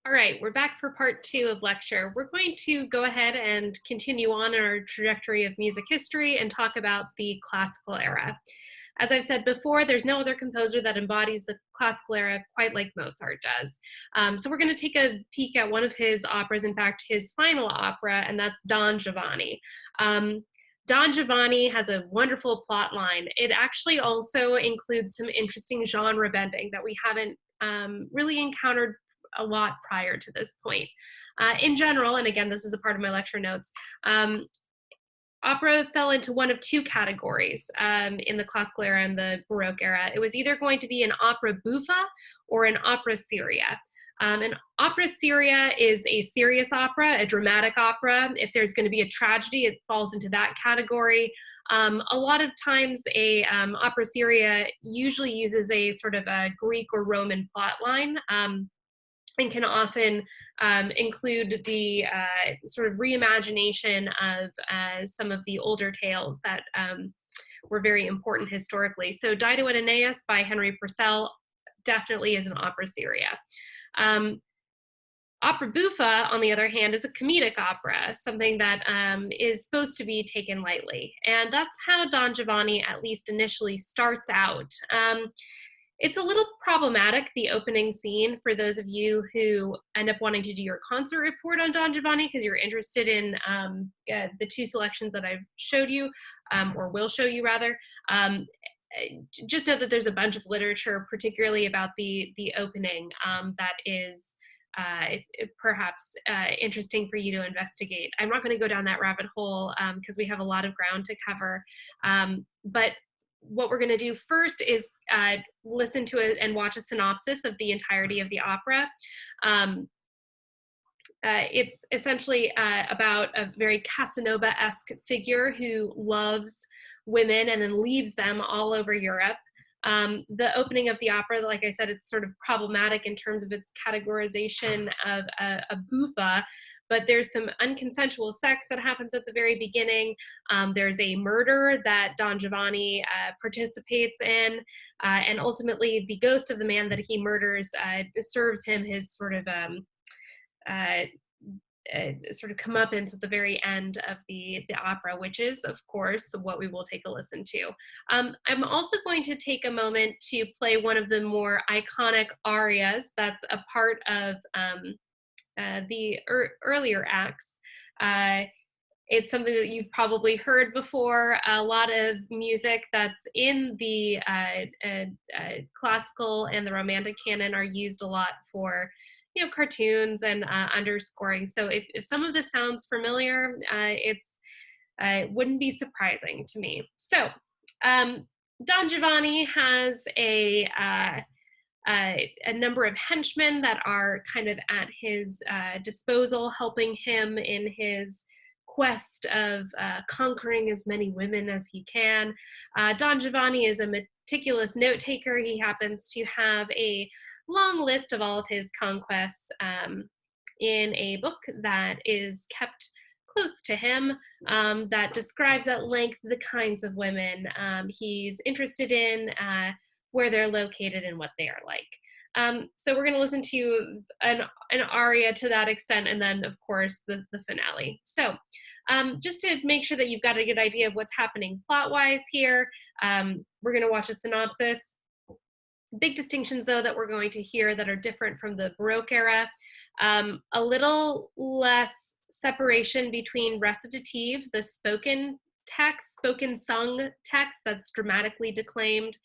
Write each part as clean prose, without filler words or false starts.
All right, we're back for part 2 of lecture. We're going to go ahead and continue on our trajectory of music history and talk about the classical era. As I've said before, there's no other composer that embodies the classical era quite like Mozart does. So we're going to take a peek at one of his operas, in fact, his final opera, and that's Don Giovanni. Don Giovanni has a wonderful plot line. It actually also includes some interesting genre bending that we haven't really encountered a lot prior to this point. In general, and again, this is a part of my lecture notes, opera fell into one of two categories in the classical era and the Baroque era. It was either going to be an opera buffa or an opera seria. An opera seria is a serious opera, a dramatic opera. If there's going to be a tragedy, it falls into that category. A lot of times a opera seria usually uses a sort of a Greek or Roman plot line. And can often include the sort of reimagination of some of the older tales that were very important historically. So Dido and Aeneas by Henry Purcell definitely is an opera seria. Opera buffa, on the other hand, is a comedic opera, something that is supposed to be taken lightly. And that's how Don Giovanni, at least initially, starts out. It's a little problematic, the opening scene, for those of you who end up wanting to do your concert report on Don Giovanni because you're interested in the two selections that I've showed you, or will show you rather. Just know that there's a bunch of literature, particularly about the opening, that is perhaps interesting for you to investigate. I'm not going to go down that rabbit hole because we have a lot of ground to cover, but what we're going to do first is listen to it and watch a synopsis of the entirety of the opera. It's essentially about a very Casanova-esque figure who loves women and then leaves them all over Europe. The opening of the opera, like I said, it's sort of problematic in terms of its categorization of a buffa, but there's some unconsensual sex that happens at the very beginning. There's a murder that Don Giovanni participates in, and ultimately the ghost of the man that he murders serves him his sort of comeuppance at the very end of the opera, which is, of course, what we will take a listen to. I'm also going to take a moment to play one of the more iconic arias that's a part of the earlier acts. It's something that you've probably heard before. A lot of music that's in the classical and the romantic canon are used a lot for cartoons and underscoring. So if some of this sounds familiar, it wouldn't be surprising to me. So Don Giovanni has a number of henchmen that are kind of at his disposal, helping him in his quest of conquering as many women as he can. Don Giovanni is a meticulous note taker. He happens to have a long list of all of his conquests in a book that is kept close to him, that describes at length the kinds of women he's interested in, where they're located, and what they are like. So we're going to listen to an aria to that extent, and then, of course, the finale. So just to make sure that you've got a good idea of what's happening plot-wise here, we're going to watch a synopsis. Big distinctions, though, that we're going to hear that are different from the Baroque era. A little less separation between recitative, the spoken text, spoken sung text that's dramatically declaimed,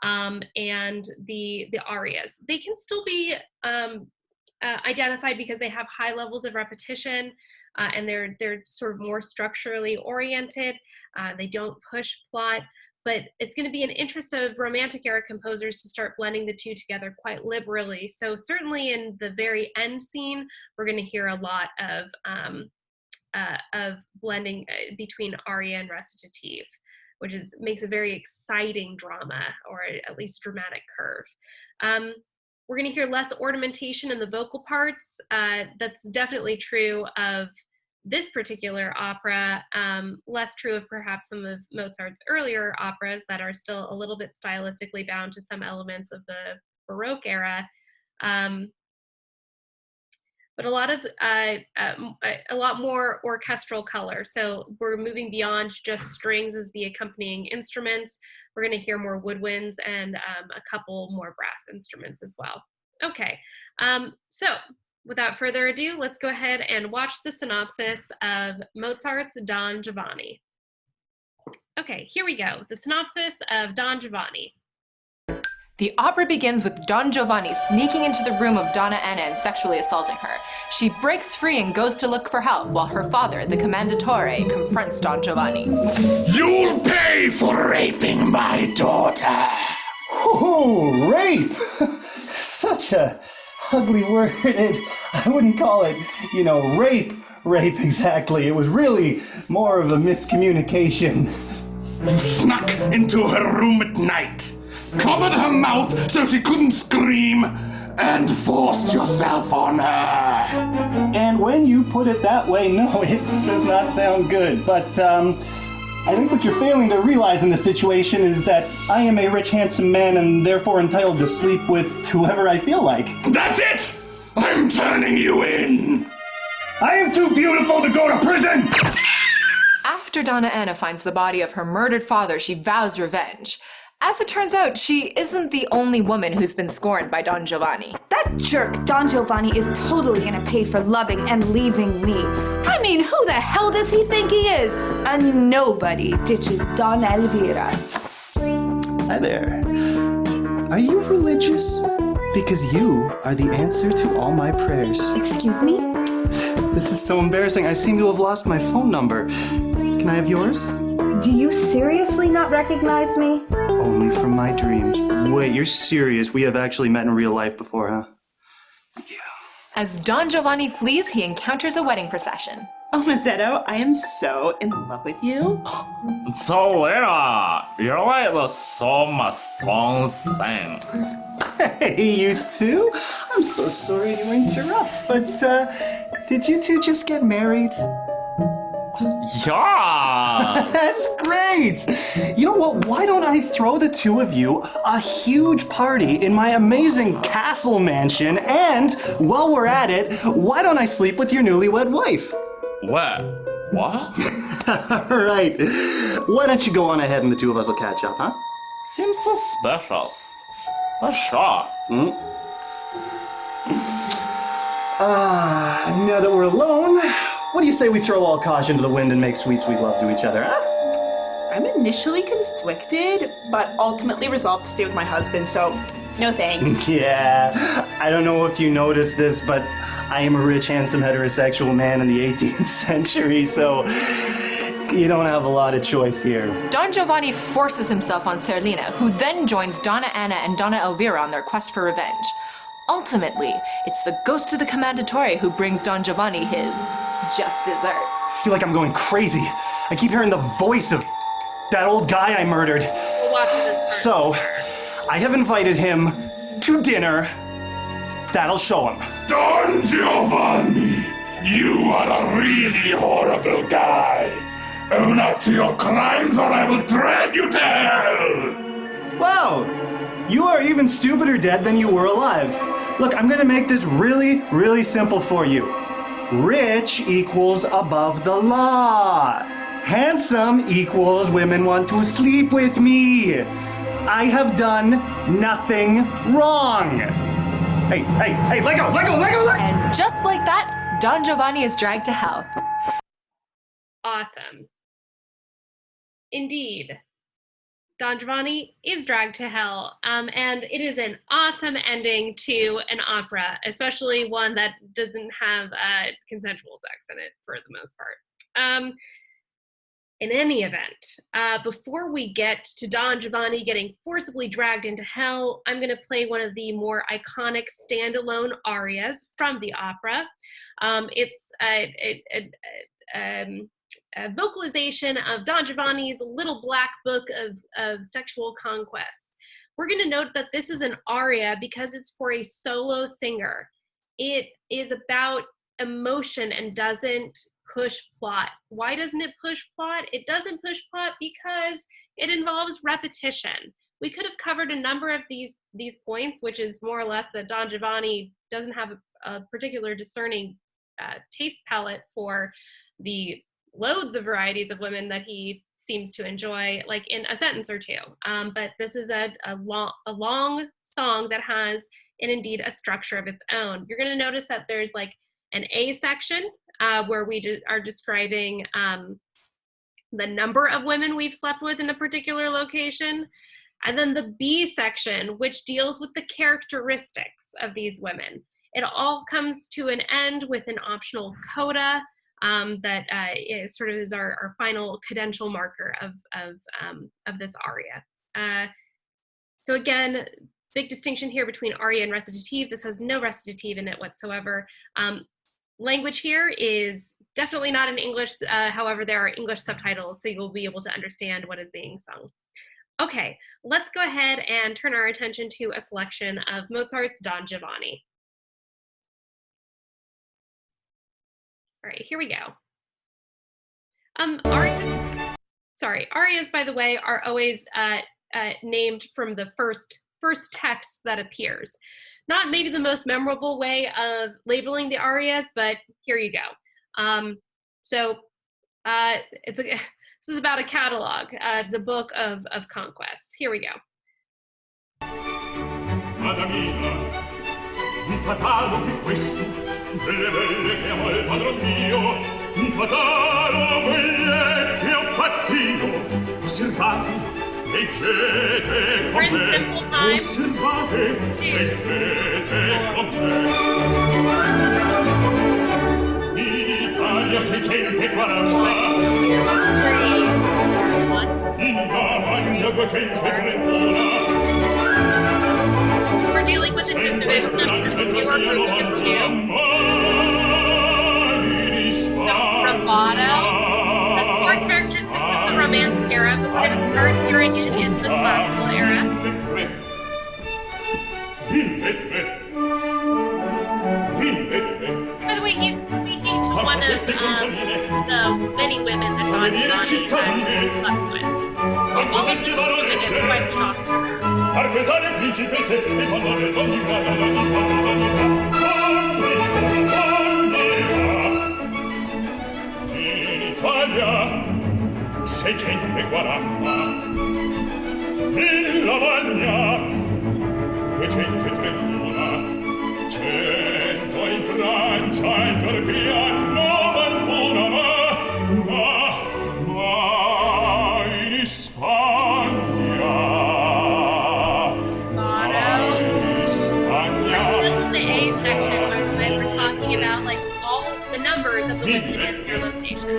and the arias. They can still be identified because they have high levels of repetition, and they're sort of more structurally oriented. They don't push plot, but it's going to be an interest of Romantic era composers to start blending the two together quite liberally. So certainly in the very end scene, we're going to hear a lot of blending between aria and recitative, which makes a very exciting drama, or at least dramatic curve. We're going to hear less ornamentation in the vocal parts. That's definitely true of this particular opera, less true of perhaps some of Mozart's earlier operas that are still a little bit stylistically bound to some elements of the Baroque era. but a lot more orchestral color. So we're moving beyond just strings as the accompanying instruments. We're going to hear more woodwinds and a couple more brass instruments as well. Okay, so without further ado, let's go ahead and watch the synopsis of Mozart's Don Giovanni. Okay, here we go. The synopsis of Don Giovanni. The opera begins with Don Giovanni sneaking into the room of Donna Anna and sexually assaulting her. She breaks free and goes to look for help, while her father, the Commendatore, confronts Don Giovanni. You'll pay for raping my daughter! Oh, rape! Such a ugly word. I wouldn't call it, rape exactly. It was really more of a miscommunication. You snuck into her room at night, covered her mouth so she couldn't scream, and forced yourself on her. And when you put it that way, no, it does not sound good. But I think what you're failing to realize in this situation is that I am a rich, handsome man and therefore entitled to sleep with whoever I feel like. That's it! I'm turning you in! I am too beautiful to go to prison! After Donna Anna finds the body of her murdered father, she vows revenge. As it turns out, she isn't the only woman who's been scorned by Don Giovanni. That jerk Don Giovanni is totally gonna pay for loving and leaving me. I mean, who the hell does he think he is? A nobody ditches Don Elvira. Hi there. Are you religious? Because you are the answer to all my prayers. Excuse me? This is so embarrassing. I seem to have lost my phone number. Can I have yours? Do you seriously not recognize me? Only from my dreams. Wait, you're serious? We have actually met in real life before, huh? Yeah. As Don Giovanni flees, he encounters a wedding procession. Oh, Mazzetto, I am so in love with you. So, Vera, you're like the song my song sings. Hey, you two. I'm so sorry to interrupt, but did you two just get married? Yeah! That's great! You know what? Why don't I throw the two of you a huge party in my amazing castle mansion, and while we're at it, why don't I sleep with your newlywed wife? What? Alright. Why don't you go on ahead and the two of us will catch up, huh? Seems suspicious. But sure. Now that we're alone, what do you say we throw all caution to the wind and make sweet, sweet love to each other, huh? I'm initially conflicted, but ultimately resolved to stay with my husband, so no thanks. Yeah, I don't know if you noticed this, but I am a rich, handsome, heterosexual man in the 18th century, so you don't have a lot of choice here. Don Giovanni forces himself on Serlina, who then joins Donna Anna and Donna Elvira on their quest for revenge. Ultimately, it's the ghost of the Commendatore who brings Don Giovanni his just desserts. I feel like I'm going crazy. I keep hearing the voice of that old guy I murdered. We'll watch this So, I have invited him to dinner. That'll show him. Don Giovanni, you are a really horrible guy. Own up to your crimes or I will drag you to hell! Wow, you are even stupider dead than you were alive. Look, I'm gonna make this really, really simple for you. Rich equals above the law. Handsome equals women want to sleep with me. I have done nothing wrong. Hey, let go! And just like that, Don Giovanni is dragged to hell. Awesome. Indeed. Don Giovanni is dragged to hell, and it is an awesome ending to an opera, especially one that doesn't have consensual sex in it for the most part. In any event, before we get to Don Giovanni getting forcibly dragged into hell, I'm going to play one of the more iconic standalone arias from the opera. It's a vocalization of Don Giovanni's Little Black Book of Sexual Conquests. We're going to note that this is an aria because it's for a solo singer. It is about emotion and doesn't push plot. Why doesn't it push plot? It doesn't push plot because it involves repetition. we could have covered a number of these points, which is more or less that Don Giovanni doesn't have a particular discerning taste palette for the loads of varieties of women that he seems to enjoy, like in a sentence or two. But this is a long song that has, and indeed, a structure of its own. You're going to notice that there's like an A section where we are describing the number of women we've slept with in a particular location. And then the B section, which deals with the characteristics of these women. It all comes to an end with an optional coda that sort of is our final cadential marker of this aria. So again, big distinction here between aria and recitative. This has no recitative in it whatsoever. Language here is definitely not in English. However, there are English subtitles, so you'll be able to understand what is being sung. Okay, let's go ahead and turn our attention to a selection of Mozart's Don Giovanni. All right, here we go. Arias, by the way, are always named from the first text that appears. Not maybe the most memorable way of labeling the arias, but here you go. This is about a catalog, the Book of Conquests. Here we go. Madamina, un catalogo questo, delle belle che amo il padron mio, un catalogo che ho fattino, osservate, leggete con me, osservate, leggete con me. In Italia 640, in Lavagna 231. We're dealing with a division of the newer group of two. The bravado, the core characteristics of the Romantic era, but we're going to start hearing it in the Classical era. By the way, he's speaking to one of the many women that Don Giovanni has slept with. All of these women is quite shocking. Arpesare principesse e parlare d'ogni cosa, in Italia 640, in Lavagna 231, 100 in Francia, in Turchia 91, ma in Spagna about like all the numbers of the women in their locations.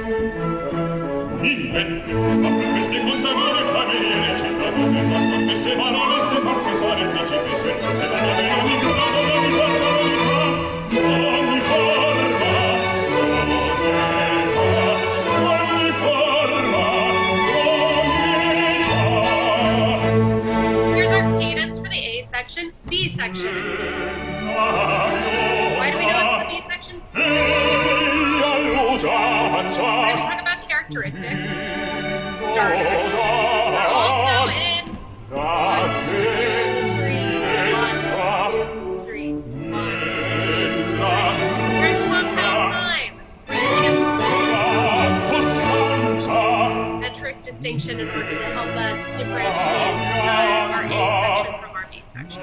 Here's our cadence for the A section, B section. Why do we know it's the B section? When we talk about characteristics, starters, we're also in 1, 2, 3, 1, 3, 1. We're in compound time. Metric distinction in order to help us differentiate our A section from our B section.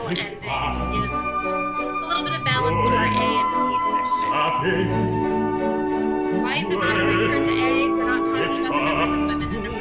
ending to give a little bit of balance to our A and B section. Why is it not referred to A? We're not talking about the numbers of women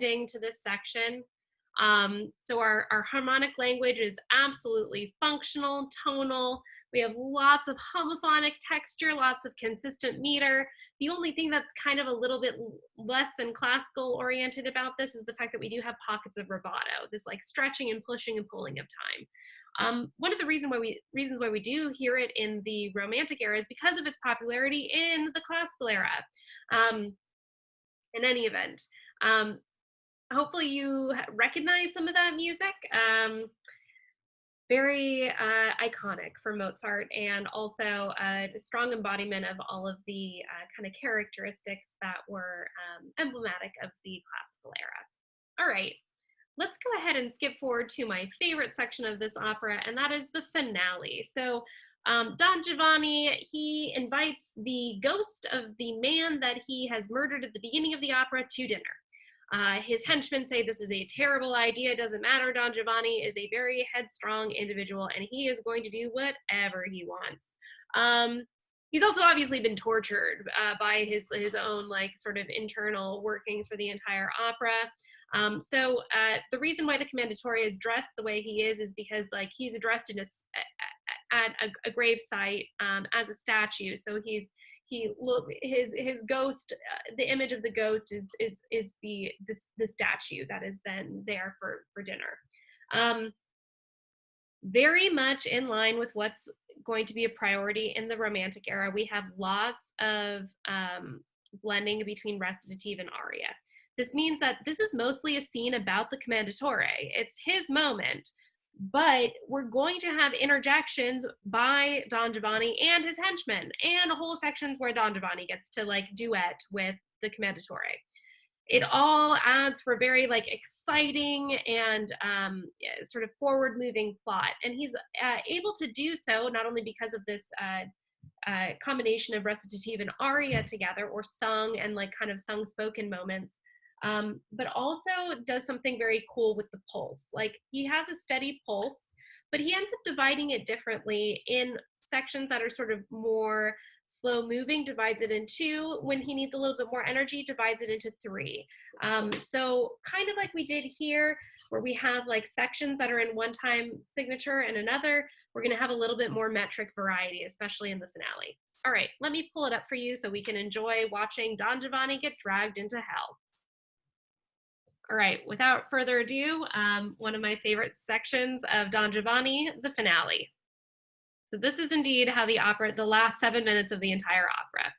in to this section. So our harmonic language is absolutely functional, tonal. We have lots of homophonic texture, lots of consistent meter. The only thing that's kind of a little bit less than classical oriented about this is the fact that we do have pockets of rubato, this like stretching and pushing and pulling of time. One of the reasons why we do hear it in the Romantic era is because of its popularity in the classical era. In any event, hopefully you recognize some of that music. Very iconic for Mozart, and also a strong embodiment of all of the kind of characteristics that were emblematic of the classical era. All right, let's go ahead and skip forward to my favorite section of this opera, and that is the finale. So Don Giovanni, he invites the ghost of the man that he has murdered at the beginning of the opera to dinner. His henchmen say this is a terrible idea, doesn't matter. Don Giovanni is a very headstrong individual and he is going to do whatever he wants. He's also obviously been tortured by his own like sort of internal workings for the entire opera. So the reason why the Commendatore is dressed the way he is because like he's addressed in at a grave site as a statue. So his ghost, the image of the ghost is the statue that is then there for dinner. Very much in line with what's going to be a priority in the Romantic era. We have lots of blending between recitative and aria. This means that this is mostly a scene about the Commendatore. It's his moment, but we're going to have interjections by Don Giovanni and his henchmen, and whole sections where Don Giovanni gets to like duet with the Commendatore. It all adds for a very like exciting and sort of forward-moving plot, and he's able to do so not only because of this combination of recitative and aria together, or sung and like kind of sung spoken moments, but also does something very cool with the pulse. Like he has a steady pulse, but he ends up dividing it differently in sections that are sort of more slow moving, divides it in two. When he needs a little bit more energy, divides it into three. So kind of like we did here, where we have like sections that are in one time signature and another, we're gonna have a little bit more metric variety, especially in the finale. All right, let me pull it up for you so we can enjoy watching Don Giovanni get dragged into hell. All right, without further ado, one of my favorite sections of Don Giovanni, the finale. So this is indeed how the opera, the last 7 minutes of the entire opera.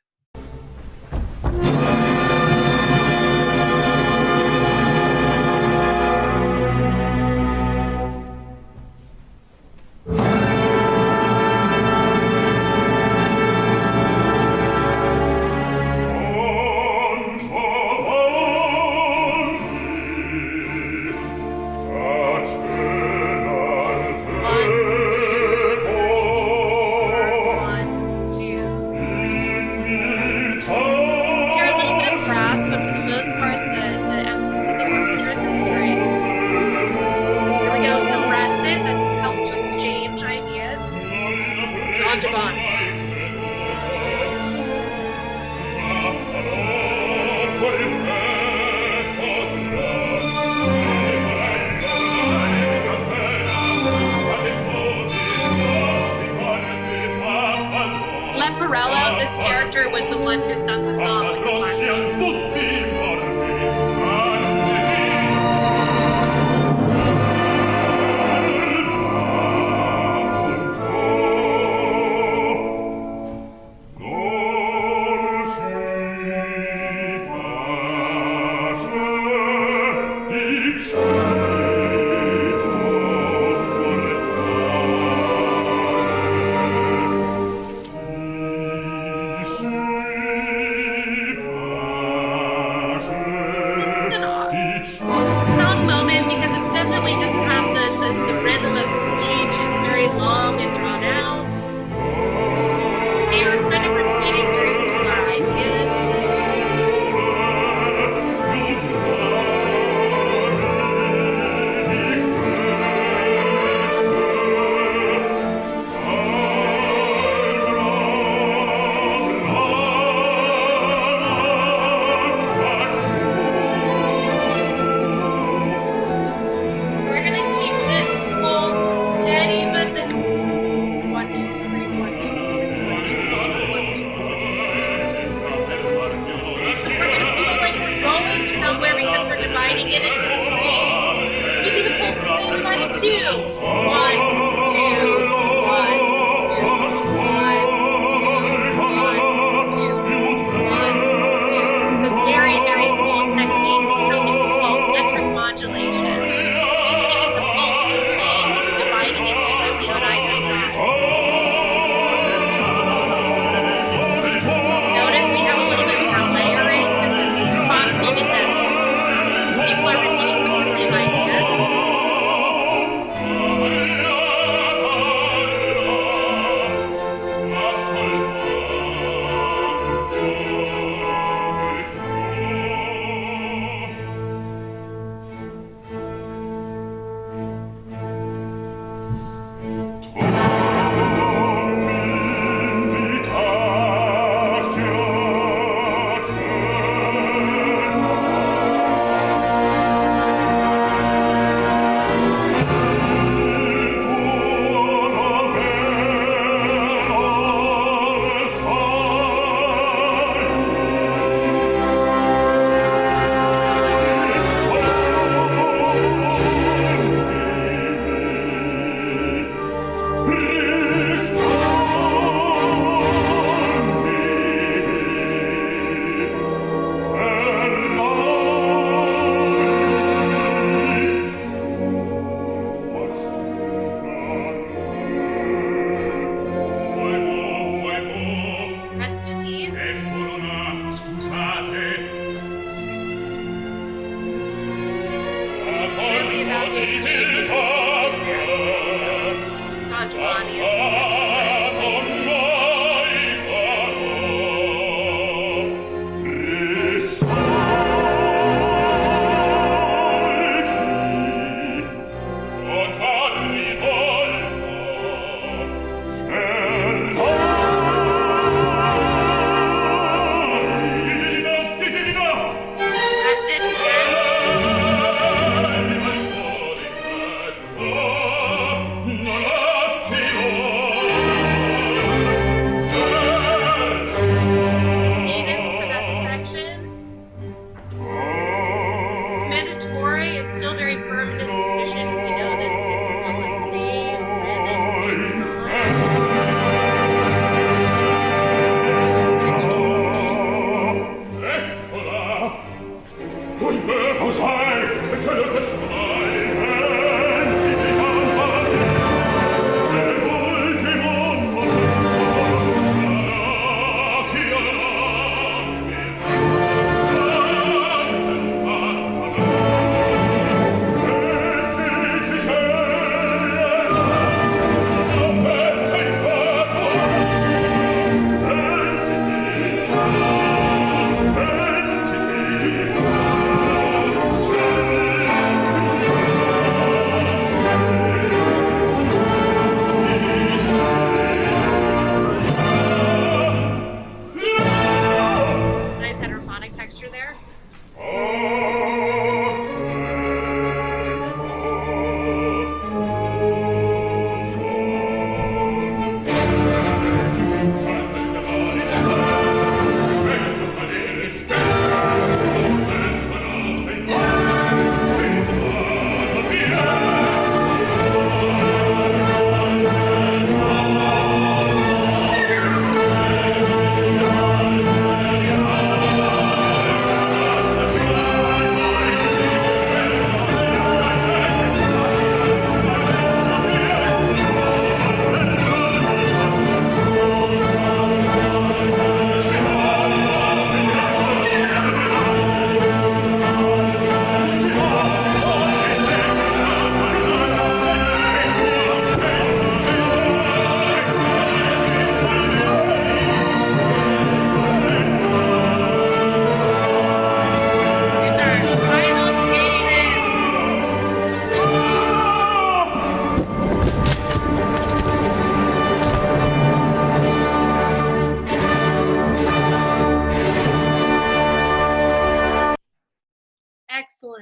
This character was the one who sung the song with the black.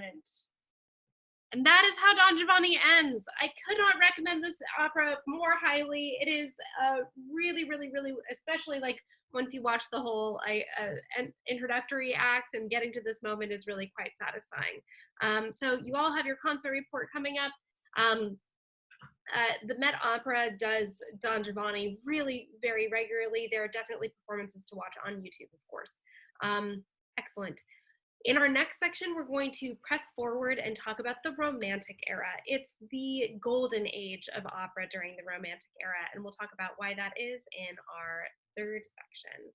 Excellent. And that is how Don Giovanni ends. I could not recommend this opera more highly. It is really, really, really, especially like once you watch the whole introductory acts, and getting to this moment is really quite satisfying. So you all have your concert report coming up. The Met Opera does Don Giovanni really very regularly. There are definitely performances to watch on YouTube, of course. Excellent. In our next section, we're going to press forward and talk about the Romantic era. It's the golden age of opera during the Romantic era, and we'll talk about why that is in our third section.